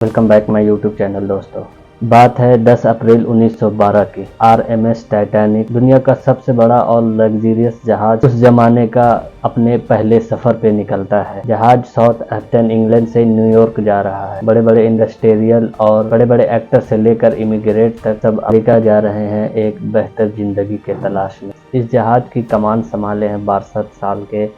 Welcome back my YouTube channel दोस्तों। बात है 10 अप्रैल 1912 की। आरएमएस टाइटैनिक दुनिया का सबसे बड़ा और लग्जरियस जहाज उस जमाने का अपने पहले सफर पे निकलता है। जहाज साउथहैम्पटन इंग्लैंड से न्यूयॉर्क जा रहा है। बड़े बड़े इंडस्ट्रियल और बड़े बड़े एक्टर से लेकर इमिग्रेट तक सब अमेरिका जा रहे हैं एक बेहतर जिंदगी के तलाश में। इस जहाज की कमान संभाले हैं 62 साल के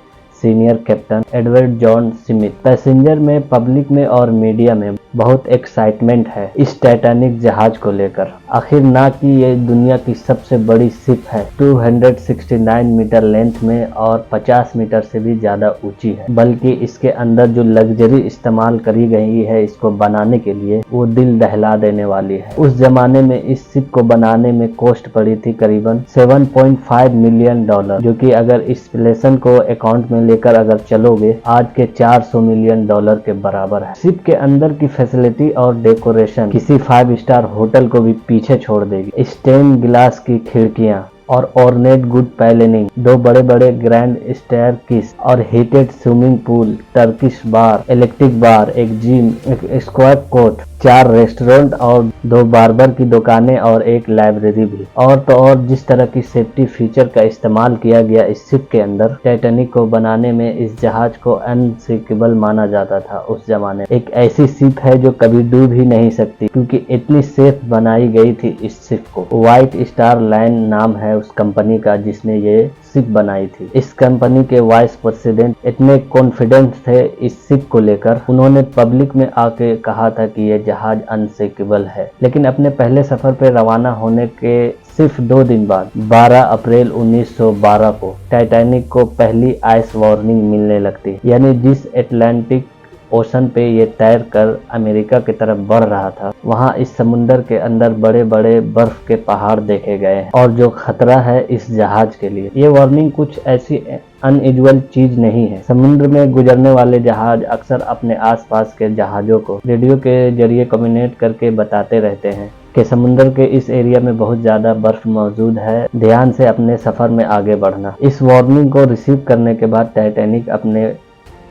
senior captain Edward John Smith. Passenger में, पब्लिक में और मीडिया में बहुत एक्साइटमेंट है इस टाइटैनिक जहाज को लेकर। आखिर ना कि ये दुनिया की सबसे बड़ी शिप है, 269 मीटर लेंथ में और 50 मीटर से भी ज्यादा ऊंची है, बल्कि इसके अंदर जो लग्जरी इस्तेमाल करी गई है इसको बनाने के लिए वो दिल दहला देने वाली है। उस जमाने में इस शिप को बनाने में कॉस्ट पड़ी थी करीबन $7.5 मिलियन, जो कि अगर इस रिलेशन को अकाउंट में लेकर अगर चलोगे आज के $400 मिलियन के बराबर है। शिप के अंदर की फैसिलिटी और डेकोरेशन किसी 5 स्टार होटल को भी पीछे छोड़ देगी। स्टेन ग्लास की खिड़कियां और ऑर्नेट गुड पैलेनिंग, 2 बड़े बड़े ग्रैंड स्टेयरकेस और हीटेड स्विमिंग पूल, टर्किश बार, इलेक्ट्रिक बार, एक जिम, एक स्क्वायर कोर्ट, 4 रेस्टोरेंट और 2 बार्बर की दुकानें और एक लाइब्रेरी भी। और तो और जिस तरह की सेफ्टी फीचर का इस्तेमाल किया गया इस शिप के अंदर, टाइटैनिक को बनाने में इस जहाज को अनसिंकेबल माना जाता था उस जमाने। एक ऐसी शिप है जो कभी डूब ही नहीं सकती, क्योंकि इतनी सेफ बनाई गई थी इस शिप को। व्हाइट स्टार लाइन नाम है उस कंपनी का जिसने ये शिप बनाई थी। इस कंपनी के वाइस प्रेसिडेंट इतने कॉन्फिडेंट थे इस शिप को लेकर, उन्होंने पब्लिक में आके कहा था कि ये जहाज अनसिंकेबल है। लेकिन अपने पहले सफर पे रवाना होने के सिर्फ 2 दिन बाद 12 अप्रैल 1912 को टाइटैनिक को पहली आइस वार्निंग मिलने लगती। यानी जिस अटलांटिक ओशन पे ये तैर कर अमेरिका की तरफ बढ़ रहा था, वहाँ इस समुंदर के अंदर बड़े बड़े बर्फ के पहाड़ देखे गए हैं और जो खतरा है इस जहाज के लिए। ये वार्निंग कुछ ऐसी अनयूजुअल चीज नहीं है। समुद्र में गुजरने वाले जहाज अक्सर अपने आसपास के जहाजों को रेडियो के जरिए कम्युनिकेट करके बताते रहते हैं कि समुद्र के इस एरिया में बहुत ज्यादा बर्फ मौजूद है, ध्यान से अपने सफर में आगे बढ़ना। इस वार्निंग को रिसीव करने के बाद टाइटैनिक अपने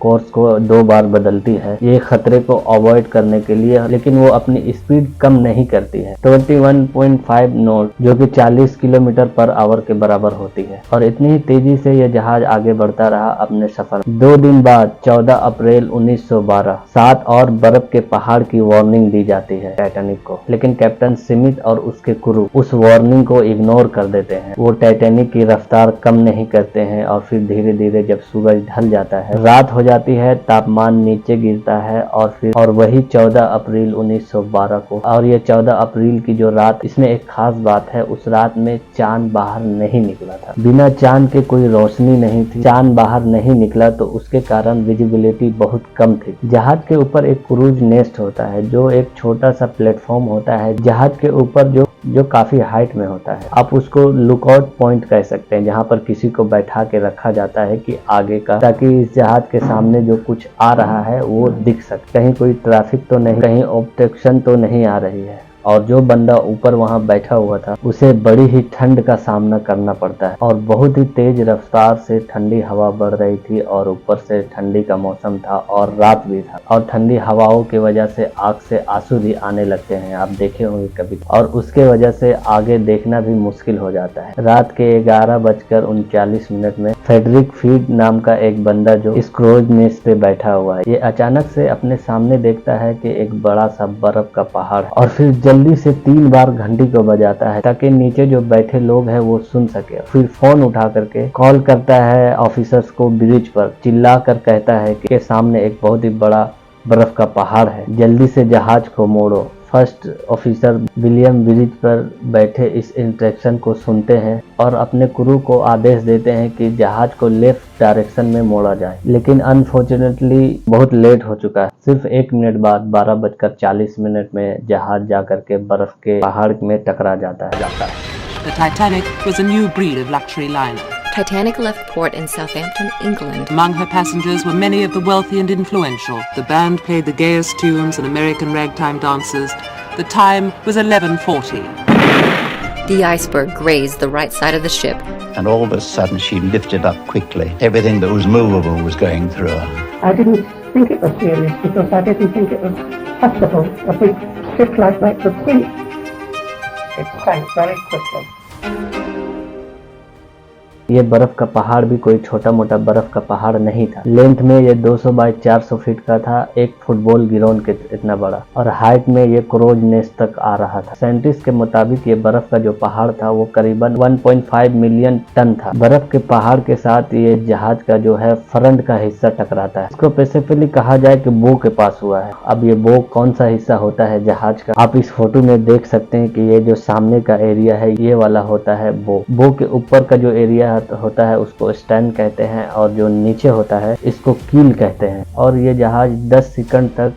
कोर्स को 2 बार बदलती है ये खतरे को अवॉइड करने के लिए, लेकिन वो अपनी स्पीड कम नहीं करती है। 21.5 नॉट जो कि 40 किलोमीटर पर आवर के बराबर होती है, और इतनी ही तेजी से यह जहाज आगे बढ़ता रहा अपने सफर। 2 दिन बाद 14 अप्रैल 1912 7 और बर्फ के पहाड़ की वार्निंग दी जाती है टाइटैनिक को, लेकिन कैप्टन स्मिथ और उसके क्रू उस वार्निंग को इग्नोर कर देते हैं। वो टाइटैनिक की रफ्तार कम नहीं करते हैं और फिर धीरे धीरे जब सूरज ढल जाता है, रात हो जाती है, तापमान नीचे गिरता है और वही 14 अप्रैल 1912 को, और ये 14 अप्रैल की जो रात, इसमें एक खास बात है, उस रात में चांद बाहर नहीं निकला था। बिना चांद के कोई रोशनी नहीं थी। चांद बाहर नहीं निकला तो उसके कारण विजिबिलिटी बहुत कम थी। जहाज के ऊपर एक क्रूज नेस्ट होता है जो एक छोटा सा प्लेटफॉर्म होता है जहाज के ऊपर जो काफी हाइट में होता है। आप उसको लुकआउट पॉइंट कह सकते हैं, जहां पर किसी को बैठा के रखा जाता है कि आगे का, ताकि इस जहाज के सामने जो कुछ आ रहा है वो दिख सके, कहीं कोई ट्रैफिक तो नहीं, कहीं ऑब्स्ट्रक्शन तो नहीं आ रही है। और जो बंदा ऊपर वहां बैठा हुआ था उसे बड़ी ही ठंड का सामना करना पड़ता है, और बहुत ही तेज रफ्तार से ठंडी हवा बढ़ रही थी, और ऊपर से ठंडी का मौसम था और रात भी था, और ठंडी हवाओं की वजह से आंख से आंसू भी आने लगते हैं, आप देखे होंगे कभी, और उसके वजह से आगे देखना भी मुश्किल हो जाता है। रात के 11:39 में फेडरिक फीड नाम का एक बंदा जो इस क्रूज नेस्ट पे बैठा हुआ है, ये अचानक से अपने सामने देखता है कि एक बड़ा सा बर्फ का पहाड़ है, और फिर जल्दी से 3 बार घंटी को बजाता है ताकि नीचे जो बैठे लोग हैं वो सुन सके। फिर फोन उठा करके कॉल करता है ऑफिसर्स को ब्रिज पर, चिल्ला कर कहता है कि सामने एक बहुत ही बड़ा बर्फ का पहाड़ है, जल्दी से जहाज को मोड़ो। फर्स्ट ऑफिसर विलियम ब्रिज पर बैठे इस इंस्ट्रक्शन को सुनते हैं और अपने क्रू को आदेश देते हैं कि जहाज को लेफ्ट डायरेक्शन में मोड़ा जाए, लेकिन अनफॉर्चुनेटली बहुत लेट हो चुका है। सिर्फ 1 मिनट बाद 12:40 में जहाज जाकर के बर्फ के पहाड़ में टकरा जाता है। The Titanic was a new breed of luxury liner. Titanic left port in Southampton, England. Among her passengers were many of the wealthy and influential. The band played the gayest tunes and American ragtime dances. The time was 11:40. The iceberg grazed the right side of the ship. And all of a sudden she lifted up quickly. Everything that was movable was going through her. I didn't think it was serious because I didn't think it was possible a big ship like that could sink. It sank very quickly. ये बर्फ का पहाड़ भी कोई छोटा मोटा बर्फ का पहाड़ नहीं था। लेंथ में ये 200 बाय 400 फीट का था, एक फुटबॉल ग्राउंड के इतना बड़ा, और हाइट में ये क्रोज नेस्ट तक आ रहा था। साइंटिस्ट के मुताबिक ये बर्फ का जो पहाड़ था वो करीबन 1.5 मिलियन टन था। बर्फ के पहाड़ के साथ ये जहाज का जो है फ्रंट का हिस्सा टकराता है। इसको स्पेसिफिकली कहा जाए कि बो के पास हुआ है। अब ये बो कौन सा हिस्सा होता है जहाज का, आप इस फोटो में देख सकते हैं कि ये जो सामने का एरिया है ये वाला होता है बो। बो के ऊपर का जो एरिया होता है उसको स्टैन कहते हैं, और जो नीचे होता है इसको कील कहते हैं। और ये जहाज 10 सेकंड तक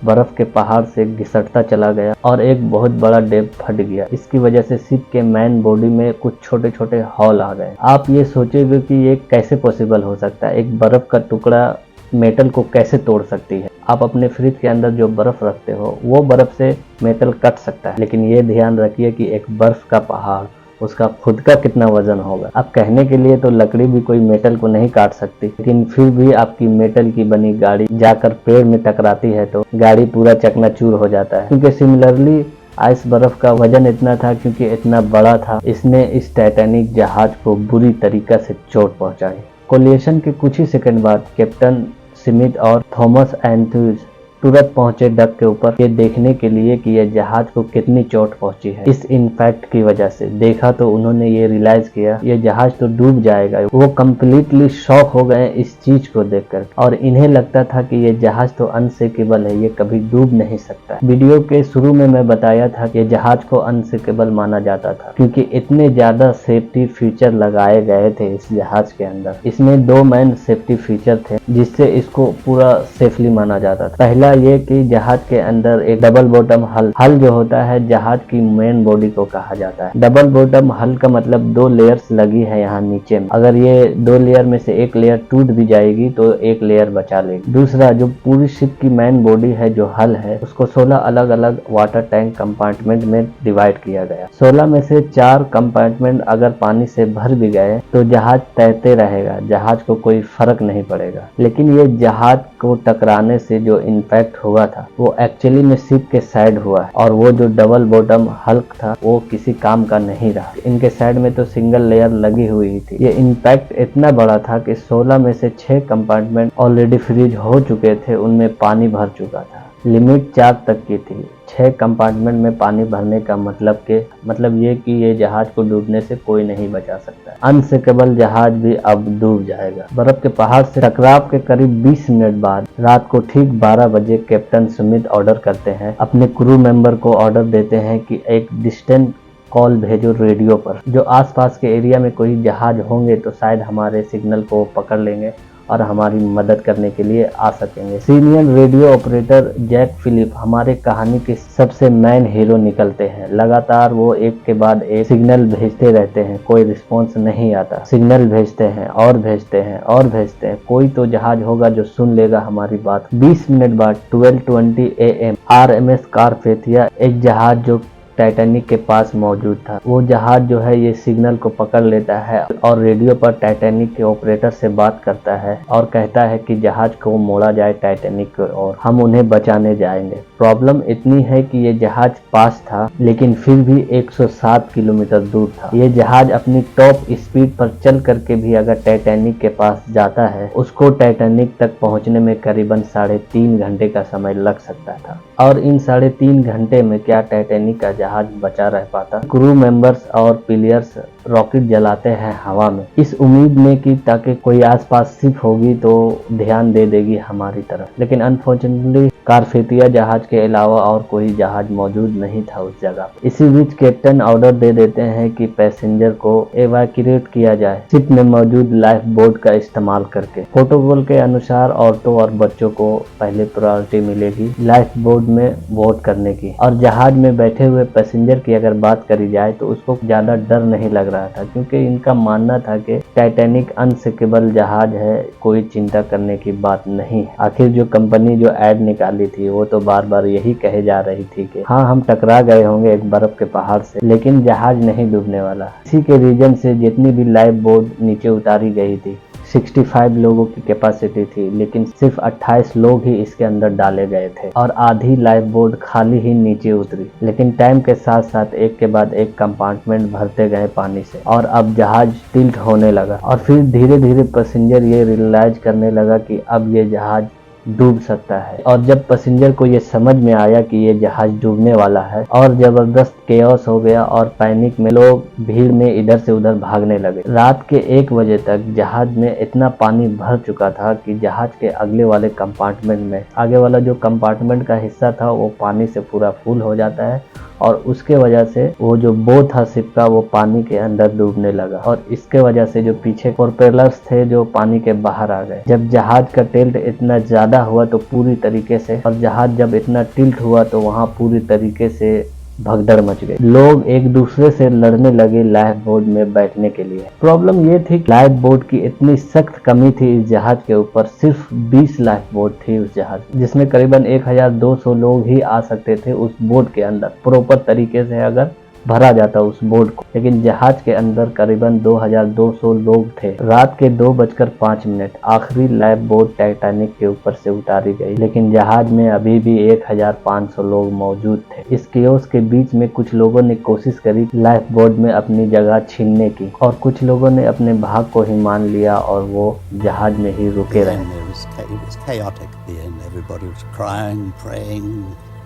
बर्फ के पहाड़ से घिसटता चला गया और एक बहुत बड़ा डेप फट गया। इसकी वजह से शिप के मेन बॉडी में कुछ छोटे छोटे हॉल आ गए। आप ये सोचेंगे कि ये कैसे पॉसिबल हो सकता है, एक बर्फ का टुकड़ा मेटल को कैसे तोड़ सकती है। आप अपने फ्रिज के अंदर जो बर्फ रखते हो वो बर्फ से मेटल कट सकता है, लेकिन ये ध्यान रखिए कि एक बर्फ का पहाड़, उसका खुद का कितना वजन होगा। अब कहने के लिए तो लकड़ी भी कोई मेटल को नहीं काट सकती, लेकिन फिर भी आपकी मेटल की बनी गाड़ी जाकर पेड़ में टकराती है तो गाड़ी पूरा चकनाचूर हो जाता है। क्योंकि सिमिलरली आइस बर्फ का वजन इतना था, क्योंकि इतना बड़ा था, इसने इस टाइटैनिक जहाज को बुरी तरीका से चोट पहुंचाई। कोलिशन के कुछ ही सेकंड बाद कैप्टन स्मिथ और थॉमस एंथ्यूज तुरंत पहुंचे डक के ऊपर ये देखने के लिए कि यह जहाज को कितनी चोट पहुंची है। इस इम्पैक्ट की वजह से देखा तो उन्होंने ये रियलाइज किया ये जहाज तो डूब जाएगा। वो कम्प्लीटली शॉक हो गए इस चीज को देखकर, और इन्हें लगता था कि ये जहाज तो अनसिंकेबल है, ये कभी डूब नहीं सकता। वीडियो के शुरू में मैं बताया था कि जहाज को अनसिंकेबल माना जाता था क्योंकि इतने ज्यादा सेफ्टी फीचर लगाए गए थे इस जहाज के अंदर। इसमें 2 मेन सेफ्टी फीचर थे जिससे इसको पूरा सेफली माना जाता था। पहला ये कि जहाज के अंदर एक डबल बॉटम हल जो होता है जहाज की मेन बॉडी को कहा जाता है। डबल बॉटम हल का मतलब 2 लेयर्स लगी है यहाँ नीचे में। अगर ये 2 लेयर में से एक लेयर टूट भी जाएगी तो एक लेयर बचा लेगी। दूसरा, जो पूरी शिप की मेन बॉडी है जो हल है उसको 16 अलग अलग वाटर टैंक कंपार्टमेंट में डिवाइड किया गया। 16 में से 4 कंपार्टमेंट अगर पानी से भर भी गए तो जहाज तैरते रहेगा, जहाज को कोई फर्क नहीं पड़ेगा। लेकिन ये जहाज को टकराने से जो इम्पैक्ट हुआ था वो एक्चुअली में शिप के साइड हुआ है, और वो जो डबल बॉटम हल्क था वो किसी काम का नहीं रहा। इनके साइड में तो सिंगल लेयर लगी हुई थी। ये इम्पैक्ट इतना बड़ा था कि 16 में से 6 कंपार्टमेंट ऑलरेडी फ्रीज हो चुके थे, उनमें पानी भर चुका था। लिमिट 4 तक की थी। 6 कंपार्टमेंट में पानी भरने का मतलब ये कि ये जहाज को डूबने से कोई नहीं बचा सकता। अनसिंकेबल जहाज भी अब डूब जाएगा। बर्फ के पहाड़ से टकराव के करीब 20 मिनट बाद रात को ठीक 12 बजे कैप्टन स्मिथ ऑर्डर करते हैं, अपने क्रू मेंबर को ऑर्डर देते हैं कि एक डिस्टेंट कॉल भेजो रेडियो पर। जो आसपास के एरिया में कोई जहाज होंगे तो शायद हमारे सिग्नल को पकड़ लेंगे और हमारी मदद करने के लिए आ सकेंगे। Senior radio operator Jack Philip हमारे कहानी के सबसे मेन हीरो निकलते हैं। लगातार वो एक के बाद एक सिग्नल भेजते रहते हैं, कोई रिस्पॉन्स नहीं आता। सिग्नल भेजते हैं और भेजते हैं और भेजते हैं, कोई तो जहाज होगा जो सुन लेगा हमारी बात। 20 मिनट बाद 12:20 AM RMS कारपेथिया, एक जहाज जो टाइटैनिक के पास मौजूद था, वो जहाज जो है ये सिग्नल को पकड़ लेता है और रेडियो पर टाइटैनिक के ऑपरेटर से बात करता है और कहता है कि जहाज को मोड़ा जाए टाइटैनिक की ओर, हम उन्हें बचाने जाएंगे। प्रॉब्लम इतनी है कि ये जहाज पास था लेकिन फिर भी 107 किलोमीटर दूर था। ये जहाज अपनी टॉप स्पीड पर चल करके भी अगर टाइटैनिक के पास जाता है उसको टाइटैनिक तक पहुंचने में करीबन 3.5 घंटे का समय लग सकता था। और इन 3.5 घंटे में क्या टाइटैनिक का जहाज बचा रह पाता? क्रू मेंबर्स और प्लेयर्स रॉकेट जलाते हैं हवा में, इस उम्मीद में कि ताकि कोई आसपास शिप होगी तो ध्यान दे देगी हमारी तरफ। लेकिन अनफॉर्चुनेटली कारपेथिया जहाज के अलावा और कोई जहाज मौजूद नहीं था उस जगह। इसी बीच कैप्टन ऑर्डर दे देते हैं कि पैसेंजर को एवैक्यूएट किया जाए शिप में मौजूद लाइफ बोट का इस्तेमाल करके। प्रोटोकॉल के अनुसार औरतों और बच्चों को पहले प्रायोरिटी मिलेगी लाइफ बोट में वोट करने की, और जहाज में बैठे हुए पैसेंजर की अगर बात करी जाए तो उसको ज्यादा डर नहीं लग रहा था, क्योंकि इनका मानना था कि टाइटैनिक अनसिंकेबल जहाज है, कोई चिंता करने की बात नहीं है। आखिर जो कंपनी जो ऐड निकाली थी वो तो बार बार यही कहे जा रही थी कि हाँ हम टकरा गए होंगे एक बर्फ के पहाड़ से, लेकिन जहाज नहीं डूबने वाला। इसी के रीजन से जितनी भी लाइफ बोट नीचे उतारी गई थी 65 लोगों की कैपेसिटी थी, लेकिन सिर्फ 28 लोग ही इसके अंदर डाले गए थे और आधी लाइफ बोट खाली ही नीचे उतरी। लेकिन टाइम के साथ साथ एक के बाद एक कंपार्टमेंट भरते गए पानी से और अब जहाज टिल्ट होने लगा और फिर धीरे धीरे पैसेंजर ये रियलाइज करने लगा कि अब ये जहाज डूब सकता है। और जब पैसेंजर को ये समझ में आया कि ये जहाज डूबने वाला है और जबरदस्त केओस हो गया और पैनिक में लोग भीड़ में इधर से उधर भागने लगे। रात के 1 बजे तक जहाज में इतना पानी भर चुका था कि जहाज के अगले वाले कंपार्टमेंट में आगे वाला जो कंपार्टमेंट का हिस्सा था वो पानी से पूरा फुल हो जाता है और उसके वजह से वो जो बोट था शिप का वो पानी के अंदर डूबने लगा और इसके वजह से जो पीछे प्रोपेलर्स थे जो पानी के बाहर आ गए। जब जहाज का टिल्ट इतना ज्यादा हुआ तो पूरी तरीके से और जहाज जब इतना टिल्ट हुआ तो वहां पूरी तरीके से भगदड़ मच गई। लोग एक दूसरे से लड़ने लगे लाइफ बोट में बैठने के लिए। प्रॉब्लम ये थी कि लाइफ बोट की इतनी सख्त कमी थी इस जहाज के ऊपर, सिर्फ 20 लाइफ बोट थी उस जहाज जिसमें करीबन 1200 लोग ही आ सकते थे उस बोट के अंदर प्रॉपर तरीके से अगर भरा जाता उस बोट को। लेकिन जहाज के अंदर करीबन 2200 लोग थे। रात के 2:05 आखिरी लाइफ बोट टाइटैनिक के ऊपर से उतारी गई, लेकिन जहाज में अभी भी 1500 लोग मौजूद थे। इस केओस के बीच में कुछ लोगों ने कोशिश करी लाइफ बोट में अपनी जगह छीनने की और कुछ लोगों ने अपने भाग को ही मान लिया और वो जहाज में ही रुके रहे। It was chaotic at the end. Everybody was crying, praying,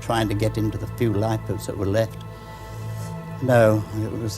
trying to get into the few lifeboats that were left. No, it was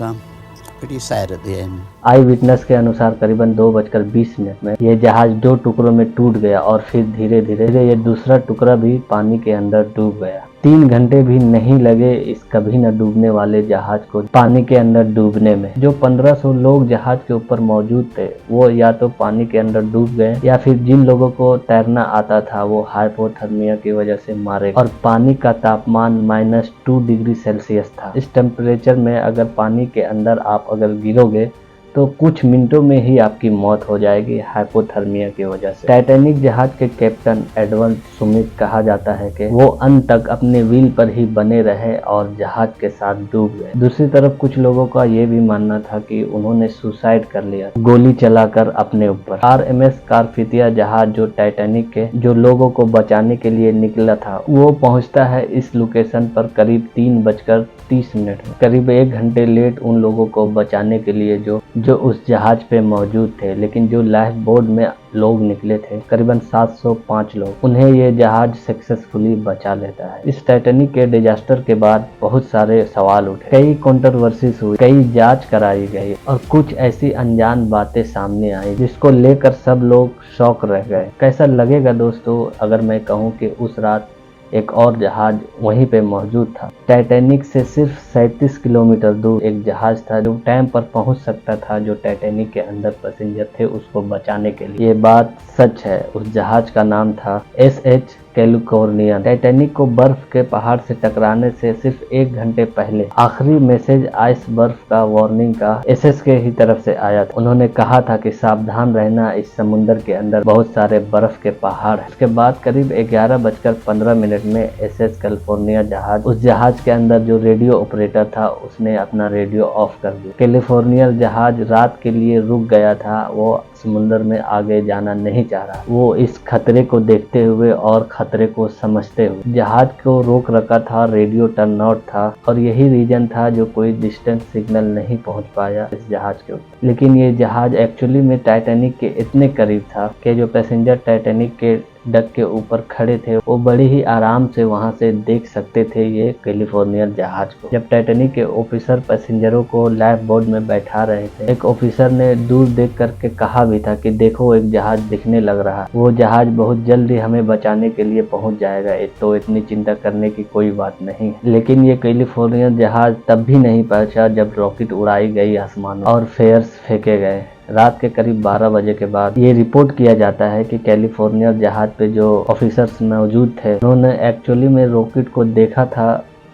pretty sad at the end. I witness के अनुसार करीबन 2:20 में ये जहाज 2 टुकड़ों में टूट गया और फिर धीरे धीरे ये दूसरा टुकड़ा भी पानी के अंदर डूब गया। 3 घंटे भी नहीं लगे इस कभी न डूबने वाले जहाज को पानी के अंदर डूबने में। जो 1500 लोग जहाज के ऊपर मौजूद थे वो या तो पानी के अंदर डूब गए या फिर जिन लोगों को तैरना आता था वो हाइपोथर्मिया की वजह से मारे। और पानी का तापमान -2 डिग्री सेल्सियस था। इस टेम्परेचर में अगर पानी के अंदर आप अगर गिरोगे तो कुछ मिनटों में ही आपकी मौत हो जाएगी हाइपोथर्मिया की वजह से। टाइटैनिक जहाज के कैप्टन एडवर्ड स्मिथ कहा जाता है कि वो अंत तक अपने व्हील पर ही बने रहे और जहाज के साथ डूब गए। दूसरी तरफ कुछ लोगों का ये भी मानना था कि उन्होंने सुसाइड कर लिया गोली चलाकर अपने ऊपर। RMS कारफितिया जहाज जो टाइटैनिक के जो लोगों को बचाने के लिए निकला था वो पहुंचता है इस लोकेशन पर करीब 3:30 में। करीब 1 घंटे लेट उन लोगों को बचाने के लिए जो उस जहाज पे मौजूद थे। लेकिन जो लाइफ बोट में लोग निकले थे करीबन 705 लोग, उन्हें ये जहाज सक्सेसफुली बचा लेता है। इस टाइटैनिक के डिजास्टर के बाद बहुत सारे सवाल उठे, कई कंट्रोवर्सीज हुई, कई जांच कराई गई और कुछ ऐसी अनजान बातें सामने आई जिसको लेकर सब लोग शॉक रह गए। कैसा लगेगा दोस्तों अगर मैं कहूँ कि उस रात एक और जहाज वहीं पे मौजूद था। टाइटैनिक से सिर्फ 37 किलोमीटर दूर एक जहाज था जो टाइम पर पहुंच सकता था, जो टाइटैनिक के अंदर पैसेंजर थे उसको बचाने के लिए। ये बात सच है। उस जहाज का नाम था SH कैलिफोर्निया। टाइटैनिक को बर्फ के पहाड़ से टकराने से सिर्फ 1 घंटे पहले आखिरी मैसेज आइस बर्फ का वार्निंग का SS के ही तरफ से आया था। उन्होंने कहा था कि सावधान रहना, इस समुद्र के अंदर बहुत सारे बर्फ के पहाड़ हैं। उसके बाद करीब 11:15 में SS कैलिफोर्निया जहाज, उस जहाज के अंदर जो रेडियो ऑपरेटर था उसने अपना रेडियो ऑफ कर दिया। कैलिफोर्निया जहाज रात के लिए रुक गया था, वो समुद्र में आगे जाना नहीं चाह रहा। वो इस खतरे को देखते हुए और खतरे को समझते हुए जहाज को रोक रखा था, रेडियो टर्न आउट था और यही रीजन था जो कोई डिस्टेंस सिग्नल नहीं पहुंच पाया इस जहाज के ऊपर। लेकिन ये जहाज एक्चुअली में टाइटैनिक के इतने करीब था कि जो पैसेंजर टाइटैनिक के डक के ऊपर खड़े थे वो बड़े ही आराम से वहां से देख सकते थे ये कैलिफोर्निया जहाज को। जब टाइटैनिक के ऑफिसर पैसेंजरों को लाइफ बोट में बैठा रहे थे, एक ऑफिसर ने दूर देख करके कहा भी था कि देखो एक जहाज दिखने लग रहा है, वो जहाज बहुत जल्द ही हमें बचाने के लिए पहुंच जाएगा, तो इतनी चिंता करने की कोई बात नहीं है। लेकिन ये कैलिफोर्निया जहाज तब भी नहीं पहुंचा जब रॉकेट उड़ाई गई आसमान और फेयर्स फेंके गए। रात के करीब 12 बजे के बाद ये रिपोर्ट किया जाता है कि कैलिफोर्निया जहाज पे जो ऑफिसर्स मौजूद थे उन्होंने एक्चुअली में रॉकेट को देखा था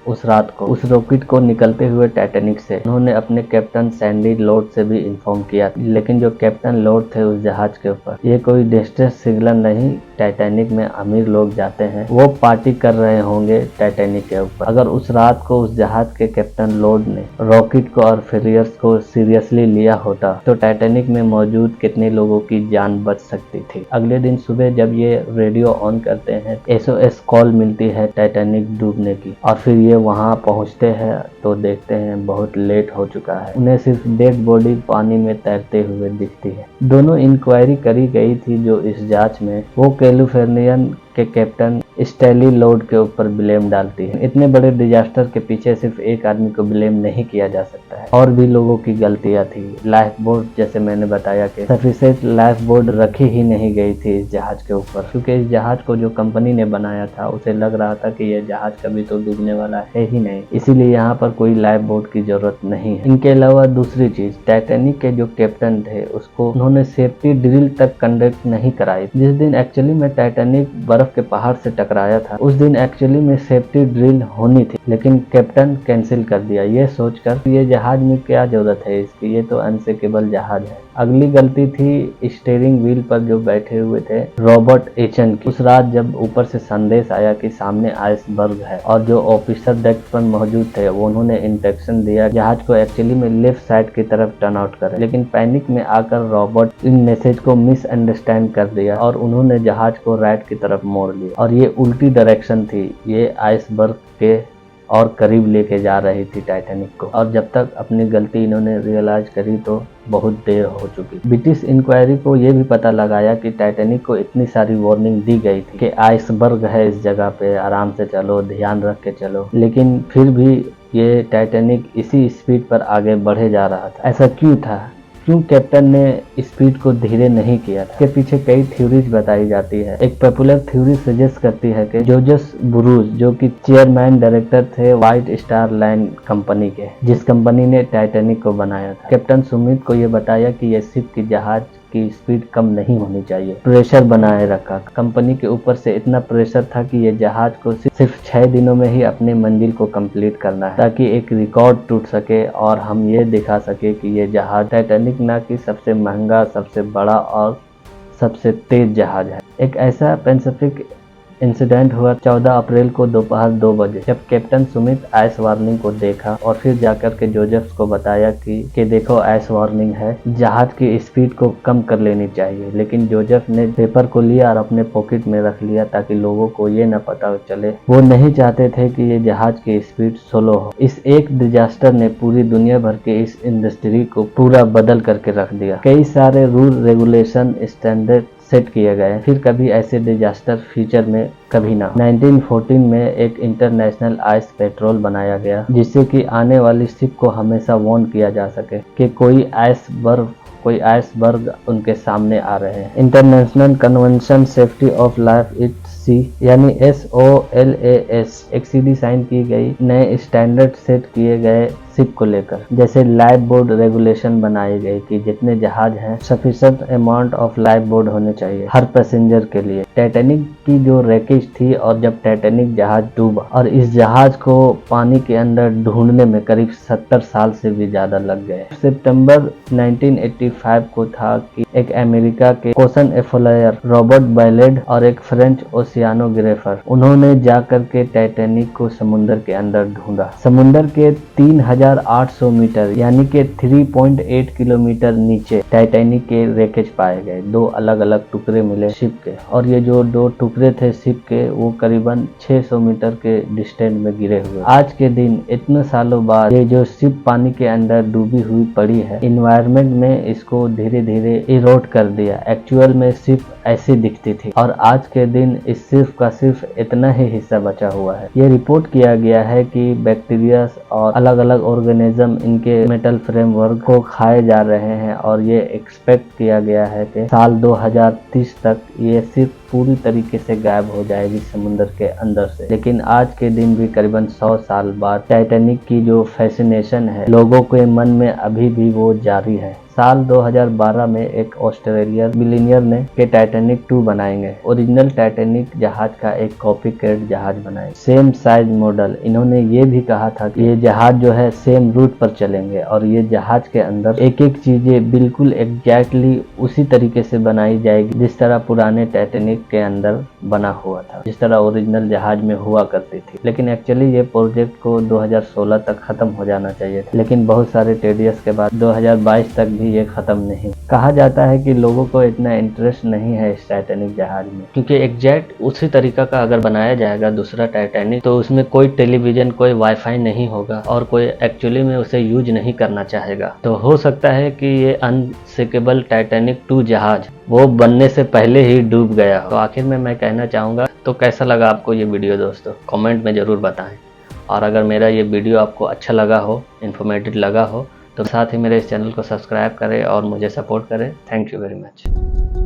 उस रात को उस रॉकेट को निकलते हुए टाइटैनिक से उन्होंने अपने कैप्टन सैंडी लॉर्ड से भी इन्फॉर्म किया, लेकिन जो कैप्टन लॉर्ड थे उस जहाज के ऊपर, ये कोई डिस्ट्रेस सिग्नल नहीं, टाइटैनिक में अमीर लोग जाते हैं, वो पार्टी कर रहे होंगे टाइटैनिक के ऊपर। अगर उस रात को उस जहाज के कैप्टन लॉर्ड ने रॉकेट को और फेलियर्स को सीरियसली लिया होता तो टाइटैनिक में मौजूद कितने लोगों की जान बच सकती थी। अगले दिन सुबह जब ये रेडियो ऑन करते हैं, SOS कॉल मिलती है टाइटैनिक डूबने की, और फिर ये वहां पहुंचते हैं तो देखते हैं बहुत लेट हो चुका है। उन्हें सिर्फ डेड बॉडी पानी में तैरते हुए दिखती है। दोनों इंक्वायरी करी गई थी जो इस जांच में वो कैलिफोर्नियन के कैप्टन स्टैली लॉर्ड के ऊपर ब्लेम डालती है। इतने बड़े डिजास्टर के पीछे सिर्फ एक आदमी को ब्लेम नहीं किया जा सकता है, और भी लोगों की गलतियां थी। लाइफ बोर्ड, जैसे मैंने बताया कि सफिशिएंट लाइफ बोर्ड रखी ही नहीं गई थी इस जहाज के ऊपर, क्योंकि इस जहाज को जो कंपनी ने बनाया था उसे लग रहा था कि यह जहाज कभी तो डूबने वाला है ही नहीं, इसीलिए यहाँ पर कोई लाइफ बोर्ड की जरूरत नहीं है। इनके अलावा दूसरी चीज, टाइटैनिक के जो कैप्टन थे उसको उन्होंने सेफ्टी ड्रिल तक कंडक्ट नहीं कराई। जिस दिन एक्चुअली में टाइटैनिक बर्फ के पहाड़ से टकराया था उस दिन एक्चुअली में सेफ्टी ड्रिल होनी थी, लेकिन कैप्टन कैंसिल कर दिया, ये सोचकर ये जहाज में क्या जरूरत है इसकी, ये तो अनसिंकेबल जहाज है। अगली गलती थी स्टीयरिंग व्हील पर जो बैठे हुए थे रॉबर्ट एचन की। उस रात जब ऊपर से संदेश आया कि सामने आइसबर्ग है और जो ऑफिसर डेक पर मौजूद थे वो उन्होंने इंस्ट्रक्शन दिया जहाज को एक्चुअली में लेफ्ट साइड की तरफ टर्न आउट करे, लेकिन पैनिक में आकर रॉबर्ट इन मैसेज को मिसअंडरस्टैंड कर दिया और उन्होंने जहाज को राइट की तरफ मोड़ लिया, और ये उल्टी डायरेक्शन थी, ये आइसबर्ग के और करीब लेके जा रही थी टाइटैनिक को, और जब तक अपनी गलती इन्होंने रियलाइज करी तो बहुत देर हो चुकी। ब्रिटिश इंक्वायरी को ये भी पता लगाया कि टाइटैनिक को इतनी सारी वार्निंग दी गई थी कि आइसबर्ग है इस जगह पे, आराम से चलो, ध्यान रख के चलो, लेकिन फिर भी ये टाइटैनिक इसी स्पीड पर आगे बढ़े जा रहा था। ऐसा क्यों था? क्यों कैप्टन ने स्पीड को धीरे नहीं किया? इसके पीछे कई थ्योरीज बताई जाती है। एक पॉपुलर थ्योरी सजेस्ट करती है कि जोसेफ ब्रूस, जो कि चेयरमैन डायरेक्टर थे व्हाइट स्टार लाइन कंपनी के, जिस कंपनी ने टाइटैनिक को बनाया था, कैप्टन सुमित को यह बताया कि यह शिप की जहाज की स्पीड कम नहीं होनी चाहिए, प्रेशर बनाए रखा। कंपनी के ऊपर से इतना प्रेशर था कि यह जहाज को सिर्फ 6 दिनों में ही अपने मंजिल को कंप्लीट करना है, ताकि एक रिकॉर्ड टूट सके और हम ये दिखा सके कि यह जहाज टाइटैनिक ना कि सबसे महंगा, सबसे बड़ा और सबसे तेज जहाज है। एक ऐसा पैसिफिक इंसिडेंट हुआ 14 अप्रैल को दोपहर 2 बजे, जब कैप्टन सुमित आइस वार्निंग को देखा और फिर जाकर के जोसेफ को बताया कि देखो आइस वार्निंग है, जहाज की स्पीड को कम कर लेनी चाहिए। लेकिन जोसेफ ने पेपर को लिया और अपने पॉकेट में रख लिया ताकि लोगों को ये न पता चले। वो नहीं चाहते थे कि ये जहाज की स्पीड स्लो हो। इस एक डिजास्टर ने पूरी दुनिया भर के इस इंडस्ट्री को पूरा बदल करके रख दिया। कई सारे रूल, रेगुलेशन, स्टैंडर्ड सेट किए गए, फिर कभी ऐसे डिजास्टर फ्यूचर में कभी ना। 1914 में एक इंटरनेशनल आइस पेट्रोल बनाया गया, जिससे कि आने वाली शिप को हमेशा वार्न किया जा सके कि कोई आइसबर्ग उनके सामने आ रहे हैं। International convention safety of life at sea यानी SOLAS एक सीडी साइन की गई, नए स्टैंडर्ड सेट किए गए शिप को लेकर, जैसे लाइफ बोर्ड रेगुलेशन बनाई गई कि जितने जहाज हैं sufficient amount of life board होने चाहिए हर पैसेंजर के लिए। टाइटैनिक की जो रैकेज थी और जब टाइटैनिक जहाज डूबा और इस जहाज को पानी के अंदर ढूंढने में करीब 70 साल से भी ज्यादा लग गए। सितंबर 1985 को था कि एक अमेरिका के ओशन एक्सप्लोरर रॉबर्ट बैलेड और एक फ्रेंच ओशियानोग्राफर, उन्होंने जाकर के टाइटैनिक को समुद्र के अंदर ढूंढा। समुद्र के 3800 मीटर यानी कि 3.8 किलोमीटर नीचे टाइटैनिक के रैकेज पाए गए। 2 अलग अलग टुकड़े मिले शिप के, और ये जो 2 टुकड़े थे शिप के वो करीबन 600 मीटर के डिस्टेंस में गिरे हुए। आज के दिन इतने सालों बाद ये जो शिप पानी के अंदर डूबी हुई पड़ी है, इन्वायरमेंट में इसको धीरे धीरे इरोड कर दिया। एक्चुअल में शिप ऐसी दिखती थी और आज के दिन इस शिप का सिर्फ इतना ही हिस्सा बचा हुआ है। ये रिपोर्ट किया गया है कि बैक्टीरिया और अलग अलग ऑर्गेनिज्म इनके मेटल फ्रेमवर्क को खाए जा रहे हैं, और ये एक्सपेक्ट किया गया है कि साल 2030 तक ये सिर्फ पूरी तरीके से गायब हो जाएगी समुद्र के अंदर से। लेकिन आज के दिन भी करीबन 100 साल बाद टाइटैनिक की जो फैसिनेशन है लोगों के मन में अभी भी वो जारी है। साल 2012 में एक ऑस्ट्रेलियन बिलियनियर ने के टाइटैनिक 2 बनाएंगे। ओरिजिनल टाइटैनिक जहाज का एक कॉपी कैट जहाज बनाएंगे, सेम साइज मॉडल। इन्होंने ये भी कहा था कि ये जहाज जो है सेम रूट पर चलेंगे और ये जहाज के अंदर एक एक चीजें बिल्कुल एग्जैक्टली उसी तरीके से बनाई जाएगी जिस तरह पुराने टाइटैनिक के अंदर बना हुआ था, जिस तरह ओरिजिनल जहाज में हुआ करती थी। लेकिन एक्चुअली ये प्रोजेक्ट को 2016 तक खत्म हो जाना चाहिए था, लेकिन बहुत सारे टेडियस के बाद 2022 तक भी ये खत्म नहीं। कहा जाता है कि लोगों को इतना इंटरेस्ट नहीं है इस टाइटैनिक जहाज में, क्योंकि एग्जैक्ट उसी तरीका का अगर बनाया जाएगा दूसरा टाइटैनिक तो उसमें कोई टेलीविजन, कोई वाईफाई नहीं होगा और कोई एक्चुअली में उसे यूज नहीं करना चाहेगा। तो हो सकता है कि ये अनसिंकेबल टाइटैनिक 2 जहाज वो बनने से पहले ही डूब गया। तो आखिर में मैं कहना चाहूँगा, तो कैसा लगा आपको ये वीडियो दोस्तों, कमेंट में ज़रूर बताएं। और अगर मेरा ये वीडियो आपको अच्छा लगा हो, इन्फॉर्मेटिव लगा हो, तो साथ ही मेरे इस चैनल को सब्सक्राइब करें और मुझे सपोर्ट करें। Thank you very much.